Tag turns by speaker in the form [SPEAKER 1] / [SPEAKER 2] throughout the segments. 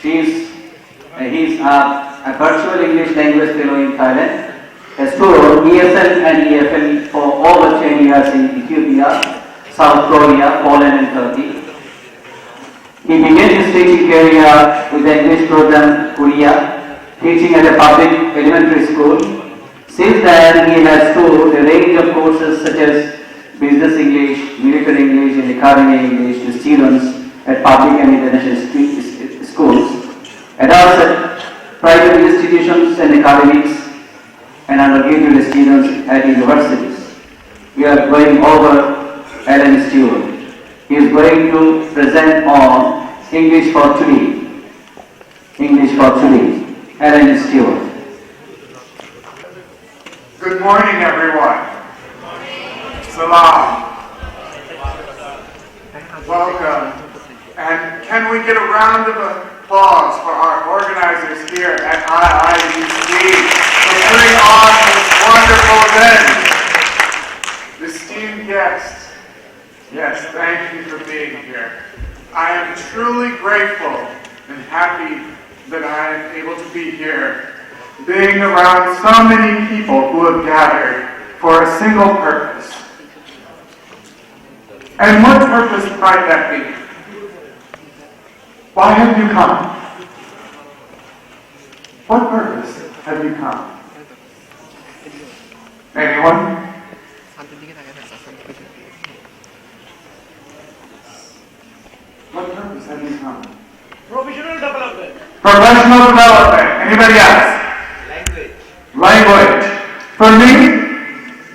[SPEAKER 1] He's a virtual English language fellow in Thailand, has taught ESL and EFL for over 10 years in Ethiopia, South Korea, Poland and Turkey. He began his teaching career with the English program Korea, teaching at a public elementary school. Since then, he has taught a range of courses such as business English, military English and academy English to students at public and international schools, adults at private institutions and academics, and undergraduate students at universities. We are going over Alan Stewart. He is going to present on English for Today. English for Today. Alan Stewart.
[SPEAKER 2] Good morning, everyone. Salam. Welcome. And can we get a round of applause for our organizers here at IIEC for putting on this wonderful event? Esteemed guests, yes, thank you for being here. I am truly grateful and happy that I am able to be here, being around so many people who have gathered for a single purpose. And what purpose might that be? Why have you come? What purpose have you come? Anyone? What purpose have you come?
[SPEAKER 3] Professional development.
[SPEAKER 2] Professional development. Anybody else? Language. For me,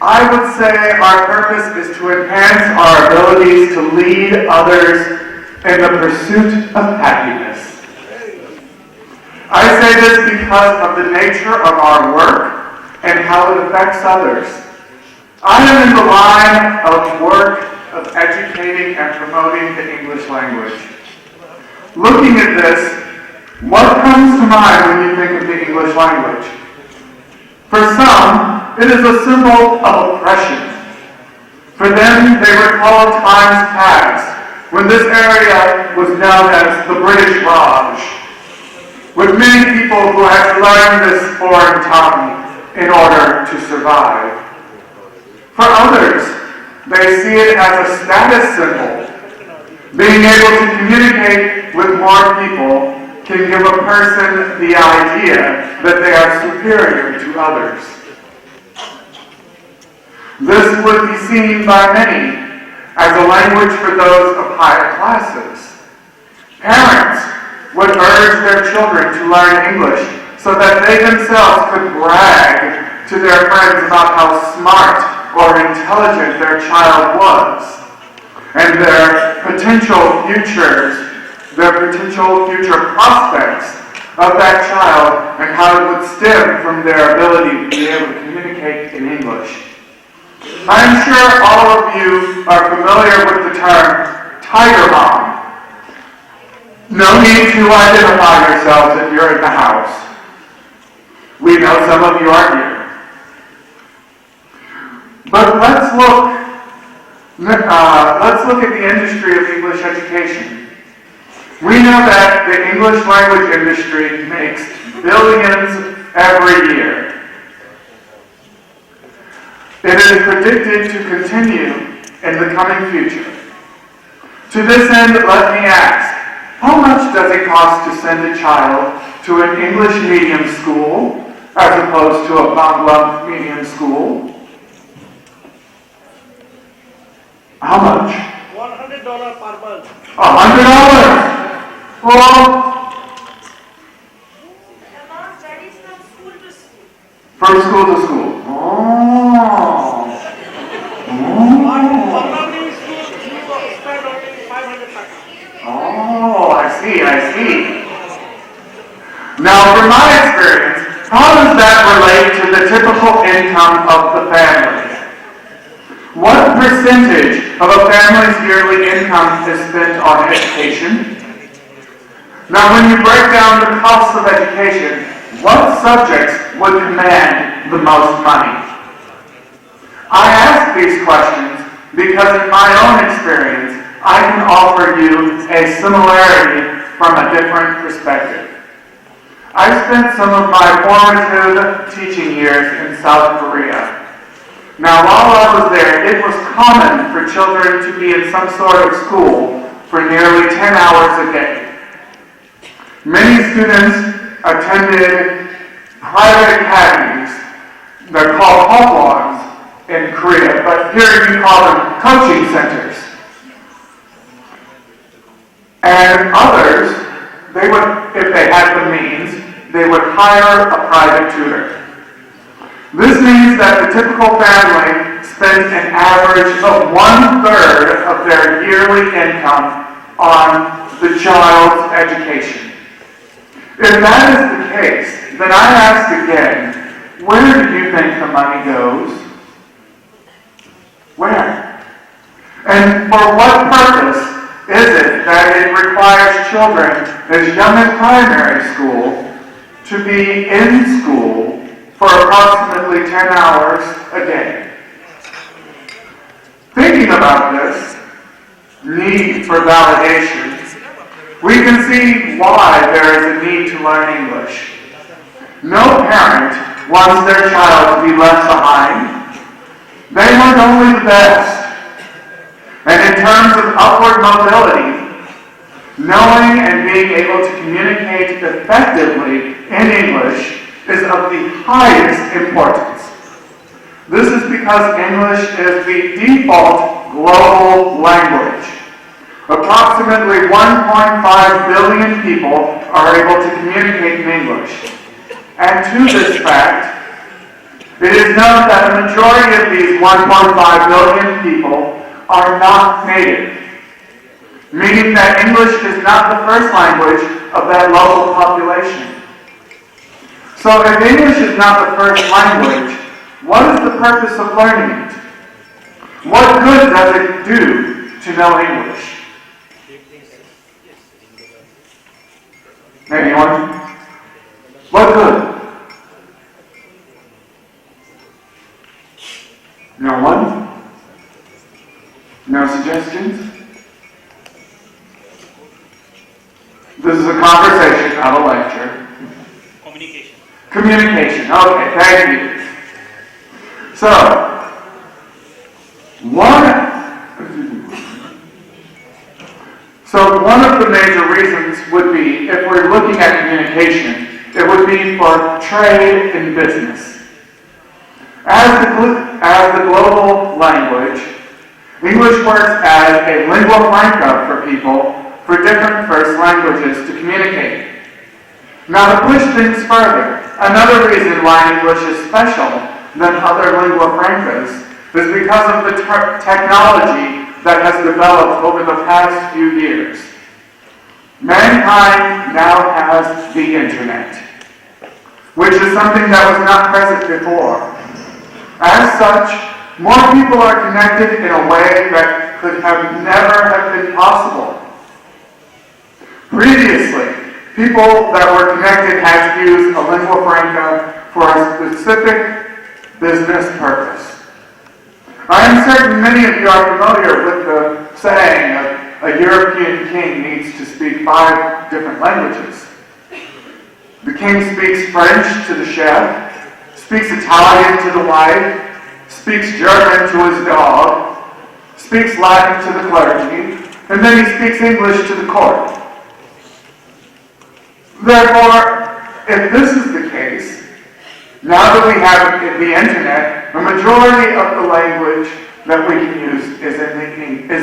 [SPEAKER 2] I would say our purpose is to enhance our abilities to lead others in the pursuit of happiness. I say this because of the nature of our work and how it affects others. I am in the line of work of educating and promoting the English language. Looking at this, what comes to mind when you think of the English language? For some, it is a symbol of oppression. For them, they recall times past when this area was known as the British Raj, with many people who had to learn this foreign tongue in order to survive. For others, they see it as a status symbol. Being able to communicate with more people can give a person the idea that they are superior to others. This would be seen by many as a language for those of higher classes. Parents would urge their children to learn English so that they themselves could brag to their friends about how smart or intelligent their child was, and their potential future prospects of that child, and how it would stem from their ability to be able to communicate in English. I'm sure all of you are familiar with the term Tiger Mom. No need to identify yourselves if you're in the house. We know some of you are here. But let's look at the industry of English education. We know that the English language industry makes billions every year. It is predicted to continue in the coming future. To this end, let me ask, how much does it cost to send a child to an English medium school as opposed to a Bangla medium school? How much?
[SPEAKER 3] $100 per month.
[SPEAKER 2] $100? Well, from school to school. Oh. Oh, I see. Now, from my experience, how does that relate to the typical income of the family? What percentage of a family's yearly income is spent on education? Now, when you break down the costs of education, what subjects would command the most money? I ask these questions because in my own experience, I can offer you a similarity from a different perspective. I spent some of my formative teaching years in South Korea. Now, while I was there, it was common for children to be in some sort of school for nearly 10 hours a day. Many students attended private academies. They're called hopwons in Korea, but here you call them coaching centers. And others, they would, if they had the means, they would hire a private tutor. This means that the typical family spends an average of 1/3 of their yearly income on the child's education. If that is the case, then I ask again, where do you think the money goes? Where? And for what purpose is it that it requires children as young as primary school to be in school for approximately 10 hours a day? Thinking about this need for validation, we can see why there is a need to learn English. No parent wants their child to be left behind. They want only the best. And in terms of upward mobility, knowing and being able to communicate effectively in English is of the highest importance. This is because English is the default global language. Approximately 1.5 billion people are able to communicate in English. And to this fact, it is known that the majority of these 1.5 billion people are not native, meaning that English is not the first language of that local population. So if English is not the first language, what is the purpose of learning it? What good does it do to know English? Anyone? What good? No one? No suggestions? This is a conversation, not a lecture.
[SPEAKER 3] Communication.
[SPEAKER 2] Communication. Okay, thank you. So, one of the major reasons would be, if we're looking at communication, it would be for trade and business. As the global language, English works as a lingua franca for people for different first languages to communicate. Now, to push things further, another reason why English is special than other lingua francas is because of the technology that has developed over the past few years. Mankind now has the internet, which is something that was not present before. As such, more people are connected in a way that could never have been possible. Previously, people that were connected had to use a lingua franca for a specific business purpose. I am certain many of you are familiar with the saying that a European king needs to speak 5 different languages. The king speaks French to the chef, speaks Italian to the wife, speaks German to his dog, speaks Latin to the clergy, and then he speaks English to the court. Therefore, if this is the case, now that we have the internet, the majority of the language that we can use is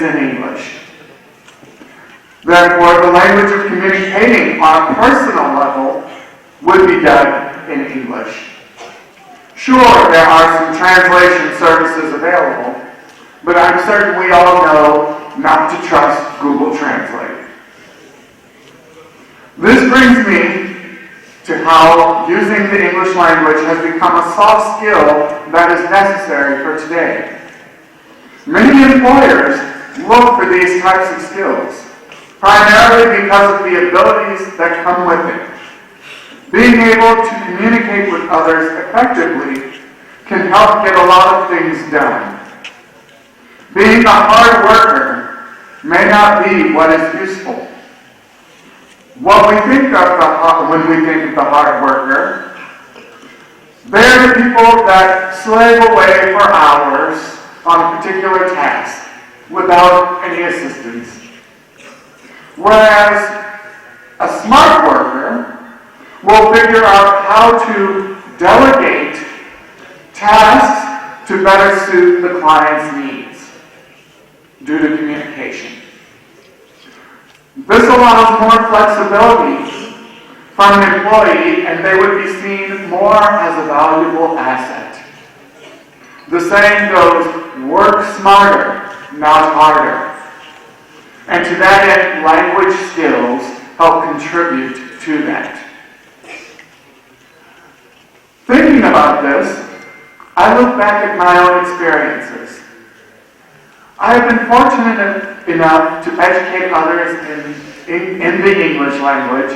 [SPEAKER 2] in English. Therefore, the language of communicating on a personal level would be done in English. Sure, there are some translation services available, but I'm certain we all know not to trust Google Translate. This brings me to how using the English language has become a soft skill that is necessary for today. Many employers look for these types of skills, primarily because of the abilities that come with it. Being able to communicate with others effectively can help get a lot of things done. Being a hard worker may not be what is useful. What we think of when we think of the hard worker, they're the people that slave away for hours on a particular task without any assistance. Whereas a smart worker will figure out how to delegate tasks to better suit the client's needs due to communication. This allows more flexibility from an employee, and they would be seen more as a valuable asset. The saying goes, work smarter, not harder. And to that end, language skills help contribute to that. Thinking about this, I look back at my own experiences. I have been fortunate enough to educate others in the English language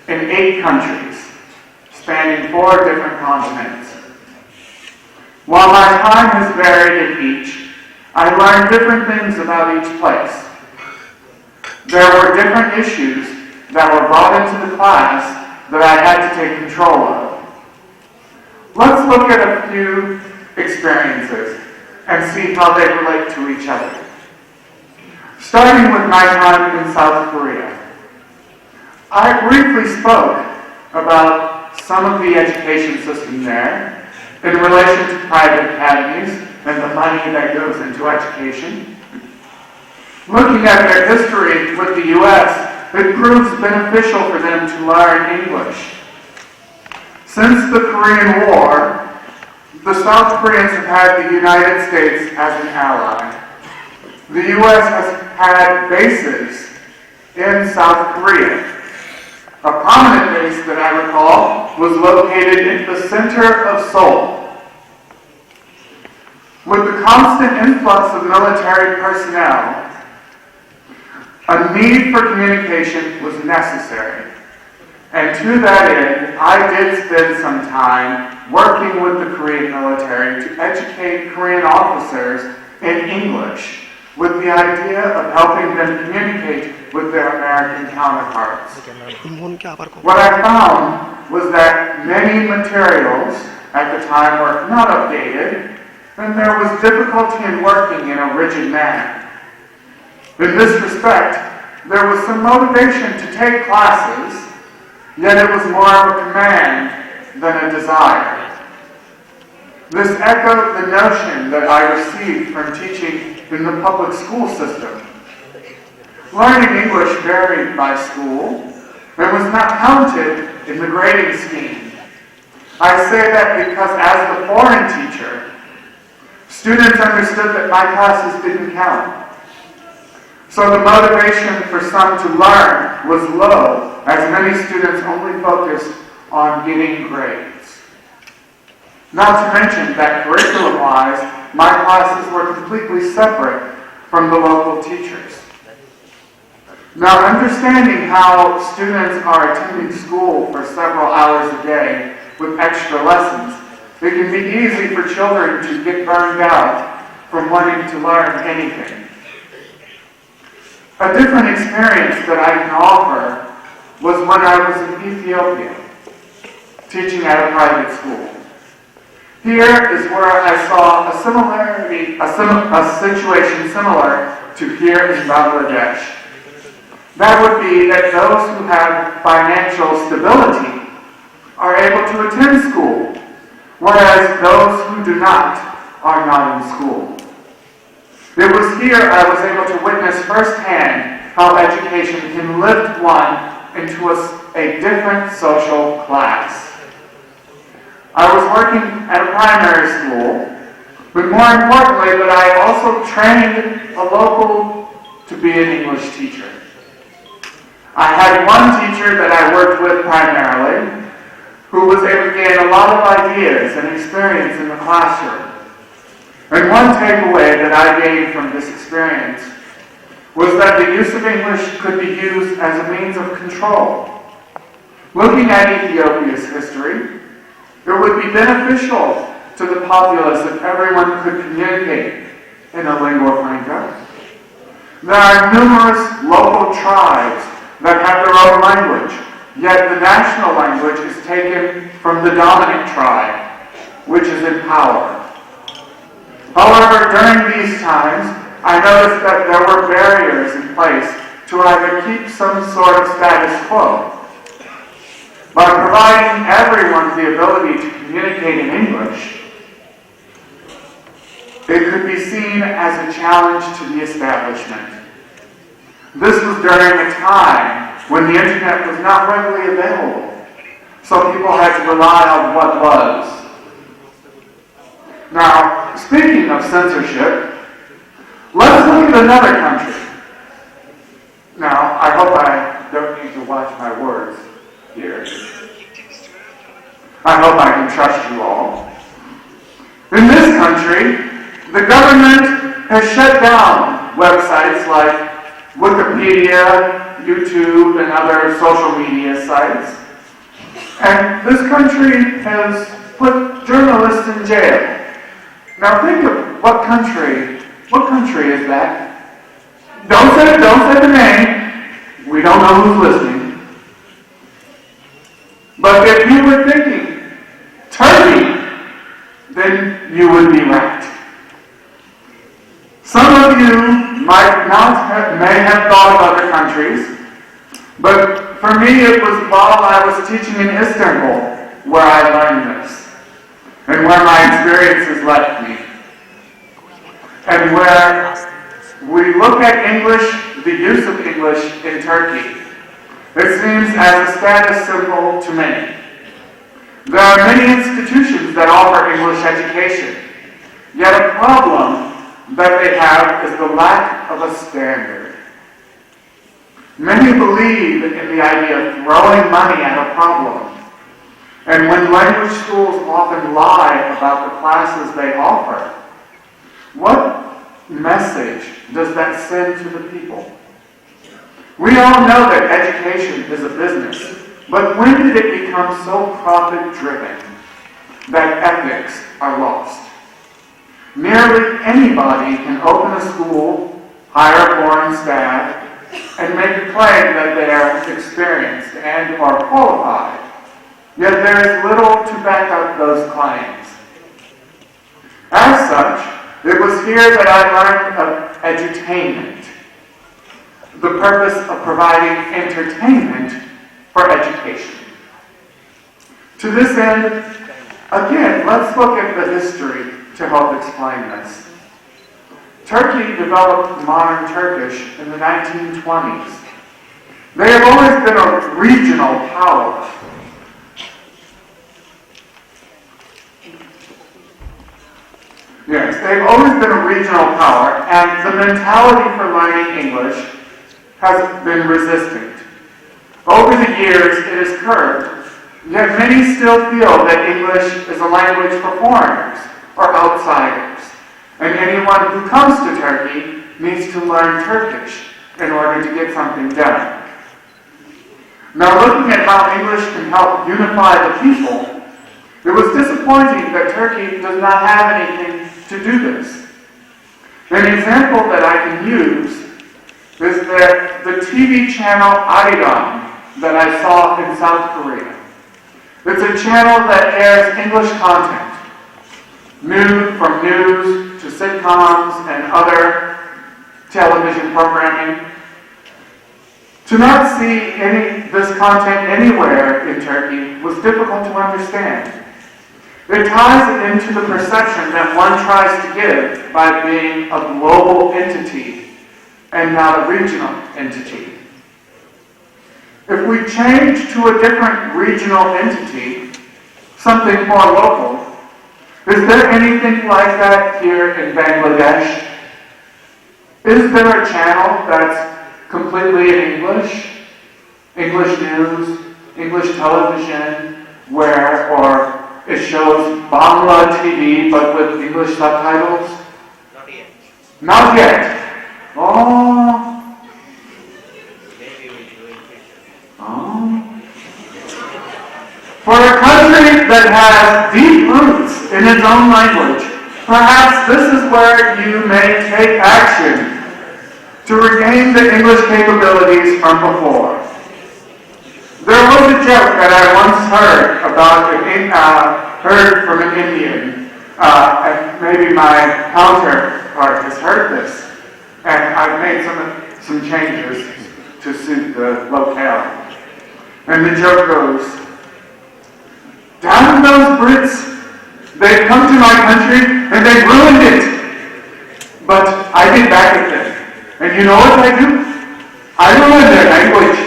[SPEAKER 2] in 8 countries, spanning 4 different continents. While my time has varied in each, I learned different things about each place. There were different issues that were brought into the class that I had to take control of. Let's look at a few experiences and see how they relate to each other. Starting with my time in South Korea. I briefly spoke about some of the education system there in relation to private academies and the money that goes into education. Looking at their history with the U.S., it proves beneficial for them to learn English. Since the Korean War, the South Koreans have had the United States as an ally. The U.S. has had bases in South Korea. A prominent base that I recall was located in the center of Seoul. With the constant influx of military personnel, a need for communication was necessary. And to that end, I did spend some time working with the Korean military to educate Korean officers in English, with the idea of helping them communicate with their American counterparts. What I found was that many materials at the time were not updated, and there was difficulty in working in a rigid manner. In this respect, there was some motivation to take classes, yet it was more of a command than a desire. This echoed the notion that I received from teaching in the public school system. Learning English varied by school and was not counted in the grading scheme. I say that because as the foreign teacher, students understood that my classes didn't count. So the motivation for some to learn was low, as many students only focused on getting grades. Not to mention that curriculum-wise, my classes were completely separate from the local teachers. Now, understanding how students are attending school for several hours a day with extra lessons, it can be easy for children to get burned out from wanting to learn anything. A different experience that I can offer was when I was in Ethiopia, teaching at a private school. Here is where I saw a situation similar to here in Bangladesh. That would be that those who have financial stability are able to attend school, whereas those who do not are not in school. It was here I was able to witness firsthand how education can lift one into a different social class. I was working at a primary school, but more importantly, that I also trained a local to be an English teacher. I had one teacher that I worked with primarily, who was able to gain a lot of ideas and experience in the classroom. And one takeaway that I gained from this experience was that the use of English could be used as a means of control. Looking at Ethiopia's history, it would be beneficial to the populace if everyone could communicate in a lingua franca. There are numerous local tribes that have their own language, yet the national language is taken from the dominant tribe, which is in power. However, during these times, I noticed that there were barriers in place to either keep some sort of status quo. By providing everyone the ability to communicate in English, it could be seen as a challenge to the establishment. This was during a time when the internet was not readily available, so people had to rely on what was. Now, speaking of censorship, let's look at another country. Now, I hope I don't need to watch my words here. I hope I can trust you all. In this country, the government has shut down websites like Wikipedia, YouTube, and other social media sites. And this country has put journalists in jail. Now think of what country is that? Don't say the name. We don't know who's listening. But if you were thinking Turkey, then you would be right. Some of you may have thought of other countries, but for me it was while I was teaching in Istanbul where I learned this, and where my experiences left me. And where we look at English, the use of English in Turkey, it seems as a status symbol to many. There are many institutions that offer English education, yet a problem that they have is the lack of a standard. Many believe in the idea of throwing money at a problem, and when language schools often lie about the classes they offer, what message does that send to the people? We all know that education is a business, but when did it become so profit-driven that ethics are lost? Nearly anybody can open a school, hire foreign staff, and make a claim that they are experienced and are qualified. Yet there is little to back up those claims. As such, it was here that I learned of edutainment, the purpose of providing entertainment for education. To this end, again, let's look at the history to help explain this. Turkey developed modern Turkish in the 1920s. They have always been a regional power. Yes, they've always been a regional power, and the mentality for learning English has been resistant. Over the years, it has curbed, yet many still feel that English is a language for foreigners or outsiders, and anyone who comes to Turkey needs to learn Turkish in order to get something done. Now, looking at how English can help unify the people, it was disappointing that Turkey does not have anything to do this. An example that I can use is that the TV channel Arirang that I saw in South Korea. It's a channel that airs English content, from news to sitcoms and other television programming. To not see this content anywhere in Turkey was difficult to understand. It ties it into the perception that one tries to give by being a global entity and not a regional entity. If we change to a different regional entity, something more local, is there anything like that here in Bangladesh? Is there a channel that's completely in English? English news, English television, or it shows Bangla TV but with English subtitles?
[SPEAKER 3] Not yet.
[SPEAKER 2] Not yet. Oh.
[SPEAKER 3] Maybe we'll do in future.
[SPEAKER 2] Oh. For a country that has deep roots in its own language, perhaps this is where you may take action to regain the English capabilities from before. There was a joke that I once heard about heard from an Indian, and maybe my counterpart has heard this, and I've made some changes to suit the locale. And the joke goes, "Damn those Brits! They've come to my country and they've ruined it. But I get back at them. And you know what I do? I ruin their language."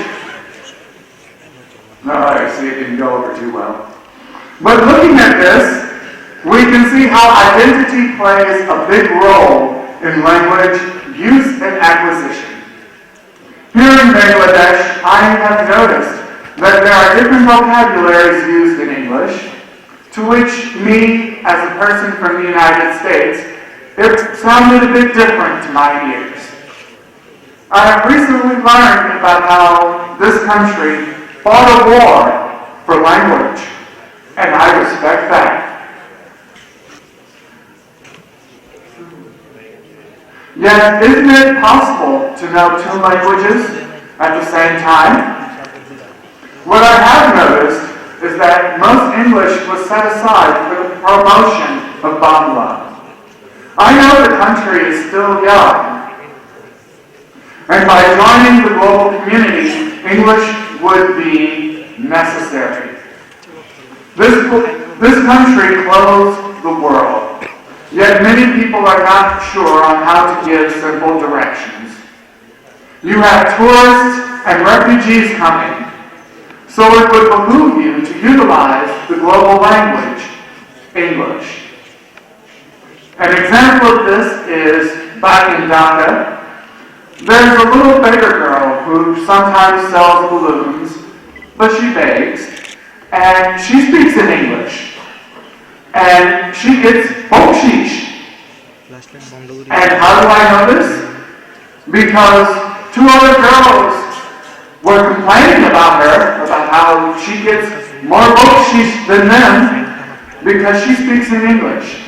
[SPEAKER 2] No, I see it didn't go over too well. But looking at this, we can see how identity plays a big role in language use and acquisition. Here in Bangladesh, I have noticed that there are different vocabularies used in English, to which me, as a person from the United States, it sounded a bit different to my ears. I have recently learned about how this country fought a war for language, and I respect that. Yet, isn't it possible to know two languages at the same time? What I have noticed is that most English was set aside for the promotion of Bangla. I know the country is still young, and by joining the global community, English would be necessary. This country clothes the world, yet many people are not sure on how to give simple directions. You have tourists and refugees coming, so it would behoove you to utilize the global language, English. An example of this is back in Dhaka. There's a little beggar girl who sometimes sells balloons, but she begs, and she speaks in English. And she gets bakshish. And how do I know this? Because two other girls were complaining about her, about how she gets more bakshish than them because she speaks in English.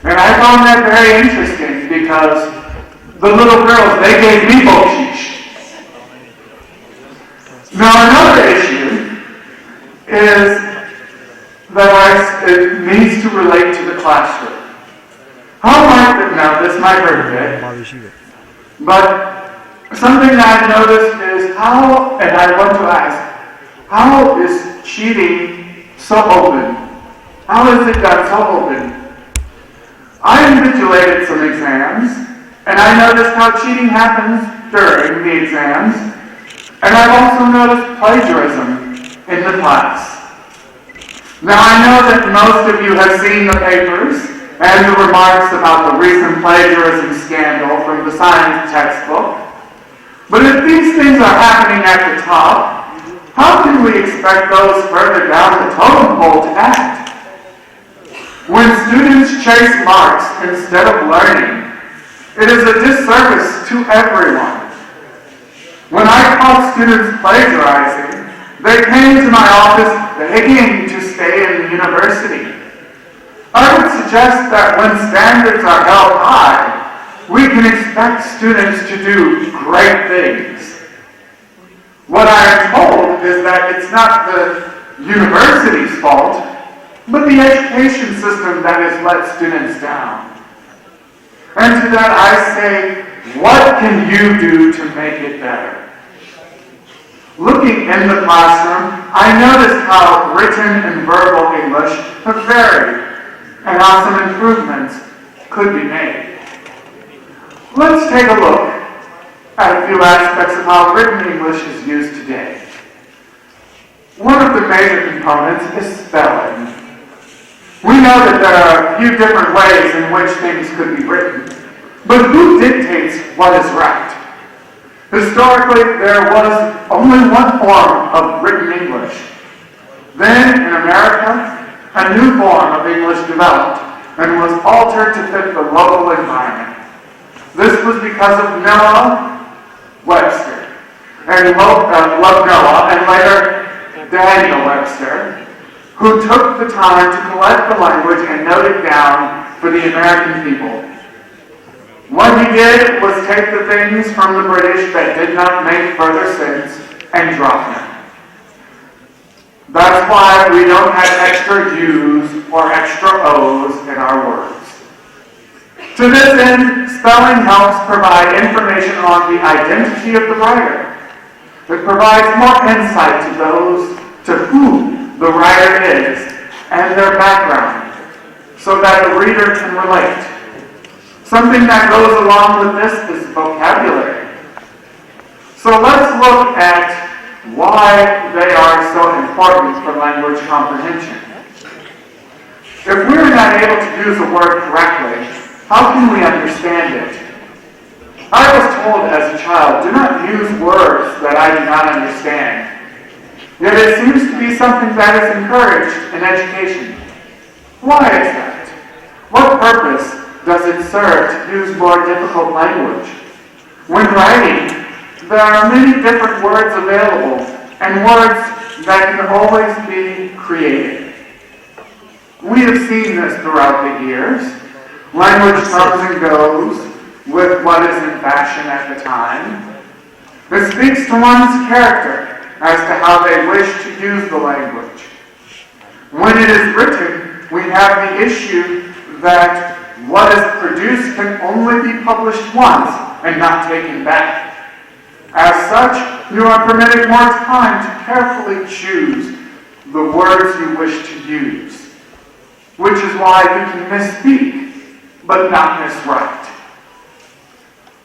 [SPEAKER 2] And I found that very interesting because the little girls, they gave me bakshish. Now another issue is that it needs to relate to the classroom. How might now this might hurt a bit, but something that I've noticed is how, and I want to ask, how is cheating so open? How is it done so open? I invigilated some exams, and I noticed how cheating happens during the exams, and I've also noticed plagiarism in the class. Now I know that most of you have seen the papers and the remarks about the recent plagiarism scandal from the science textbook, but if these things are happening at the top, how can we expect those further down the totem pole to act? When students chase marks instead of learning, it is a disservice to everyone. When I caught students plagiarizing, they came to my office begging to stay in the university. I would suggest that when standards are held high, we can expect students to do great things. What I am told is that it's not the university's fault, but the education system that has let students down. And to that I say, what can you do to make it better? Looking in the classroom, I noticed how written and verbal English have varied, and how some improvements could be made. Let's take a look at a few aspects of how written English is used today. One of the major components is spelling. We know that there are a few different ways in which things could be written, but who dictates what is right? Historically, there was only one form of written English. Then, in America, a new form of English developed and was altered to fit the local environment. This was because of Noah Webster, and Noah, and later Daniel Webster, who took the time to collect the language and note it down for the American people. What he did was take the things from the British that did not make further sense and drop them. That's why we don't have extra U's or extra O's in our words. To this end, spelling helps provide information on the identity of the writer. It provides more insight to those to whom the writer is and their background, so that the reader can relate. Something that goes along with this is vocabulary. So let's look at why they are so important for language comprehension. If we're not able to use a word correctly, how can we understand it? I was told as a child, do not use words that I do not understand. Yet it seems to be something that is encouraged in education. Why is that? What purpose does it serve to use more difficult language? When writing, there are many different words available, and words that can always be created. We have seen this throughout the years. Language comes and goes with what is in fashion at the time. It speaks to one's character as to how they wish to use the language. When it is written, we have the issue that what is produced can only be published once and not taken back. As such, you are permitted more time to carefully choose the words you wish to use, which is why you can misspeak, but not miswrite.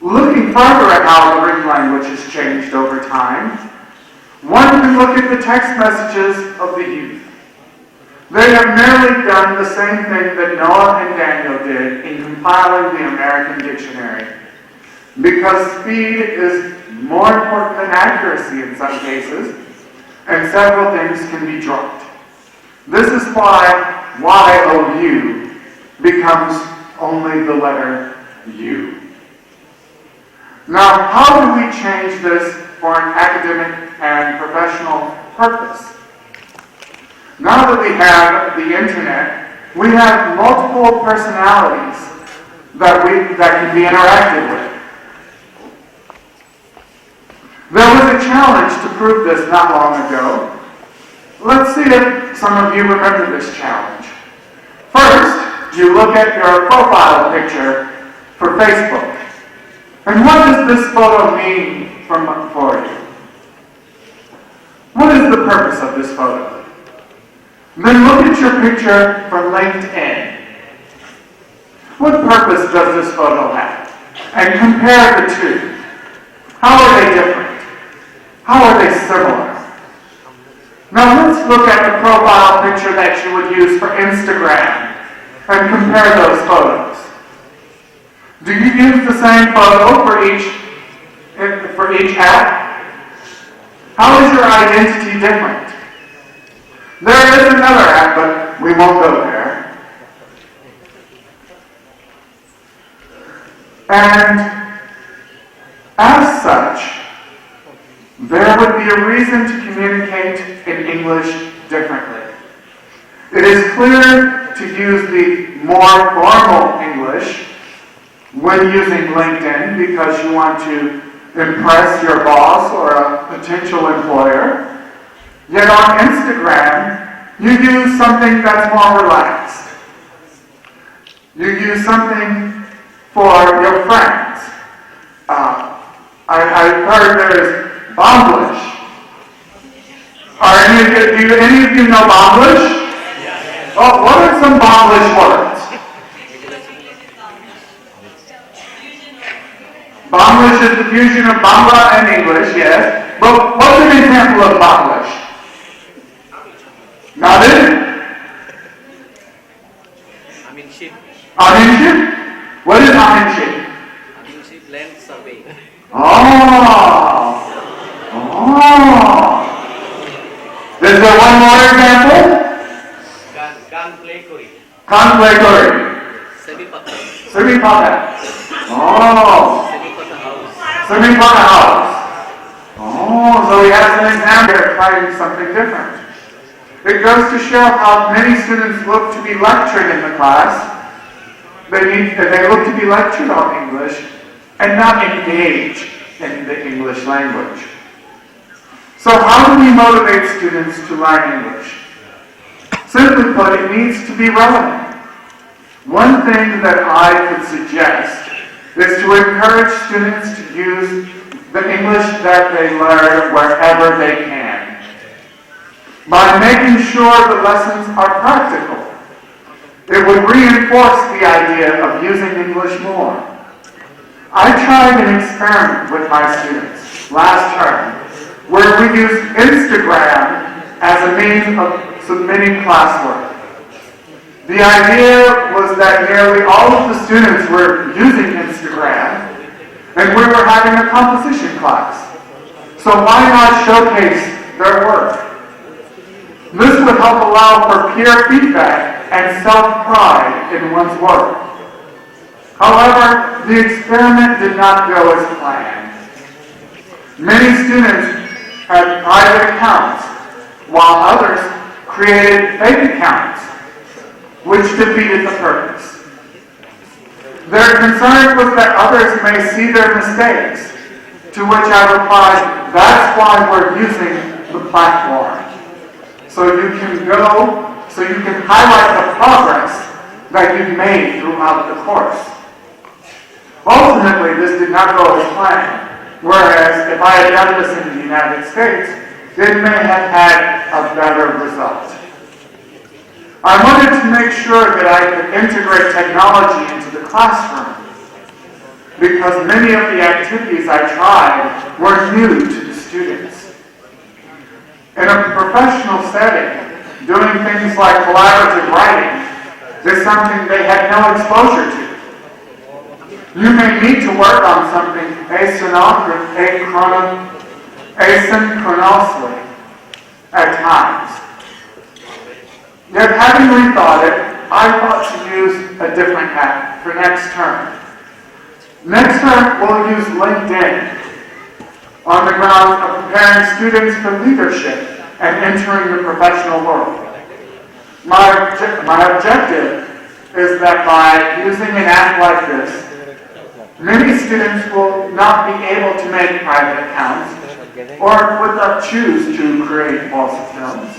[SPEAKER 2] Looking further at how the written language has changed over time, one can look at the text messages of the youth. They have merely done the same thing that Noah and Daniel did in compiling the American dictionary, because speed is more important than accuracy in some cases, and several things can be dropped. This is why YOU becomes only the letter U. Now, how do we change this for an academic and professional purpose? Now that we have the internet, we have multiple personalities that can be interacted with. There was a challenge to prove this not long ago. Let's see if some of you remember this challenge. First, you look at your profile picture for Facebook. And what does this photo mean for you? What is the purpose of this photo? Then look at your picture for LinkedIn. What purpose does this photo have? And compare the two. How are they different? How are they similar? Now let's look at the profile picture that you would use for Instagram and compare those photos. Do you use the same photo for each app? How is your identity different? There is another app, but we won't go there. And as such, there would be a reason to communicate in English differently. It is clear to use the more formal English when using LinkedIn because you want to impress your boss or a potential employer. Yet on Instagram, you use something that's more relaxed. You use something for your friends. I've heard there's Bomblish. Do any of you know Bomblish? Oh, what are some Bomblish words? Bomblish is the fusion of Bangla and English, yes. But what's an example of Bomblish? Nothing?
[SPEAKER 3] Aminship.
[SPEAKER 2] Aminship? What is Aminship?
[SPEAKER 3] Aminship land survey.
[SPEAKER 2] Oh. Is there one more example?
[SPEAKER 3] Can play kori.
[SPEAKER 2] Can play Kori.
[SPEAKER 3] Semipata.
[SPEAKER 2] Semipata. Oh.
[SPEAKER 3] Semipata house.
[SPEAKER 2] Semipata house. Oh, so we have an example here trying something different. It goes to show how many students look to be lectured in the class. They look to be lectured on English and not engage in the English language. So how do we motivate students to learn English? Simply put, it needs to be relevant. One thing that I could suggest is to encourage students to use the English that they learn wherever they can, by making sure the lessons are practical. It would reinforce the idea of using English more. I tried an experiment with my students last term where we used Instagram as a means of submitting classwork. The idea was that nearly all of the students were using Instagram and we were having a composition class. So why not showcase their work? This would help allow for peer feedback and self-pride in one's work. However, the experiment did not go as planned. Many students had private accounts, while others created fake accounts, which defeated the purpose. Their concern was that others may see their mistakes, to which I replied, that's why we're using the platform. So you can highlight the progress that you've made throughout the course. Ultimately, this did not go as planned, whereas if I had done this in the United States, it may have had a better result. I wanted to make sure that I could integrate technology into the classroom, because many of the activities I tried were new to the students. In a professional setting, doing things like collaborative writing is something they had no exposure to. You may need to work on something asynchronously at times. Yet having rethought it, I thought to use a different hack for next term. Next term, we'll use LinkedIn on the ground of preparing students for leadership and entering the professional world. My objective is that by using an app like this, many students will not be able to make private accounts or would not choose to create false accounts.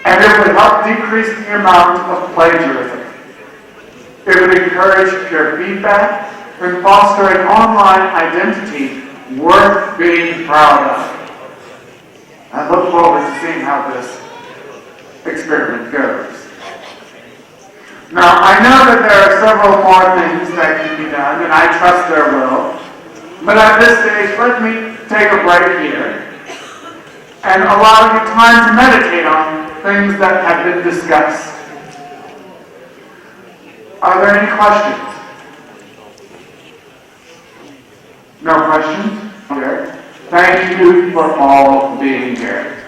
[SPEAKER 2] And it would help decrease the amount of plagiarism. It would encourage peer feedback and foster an online identity worth being proud of. I look forward to seeing how this experiment goes. Now, I know that there are several more things that can be done, and I trust there will. But at this stage, let me take a break here and allow you time to meditate on things that have been discussed. Are there any questions? No questions? Okay. Thank you for all being here.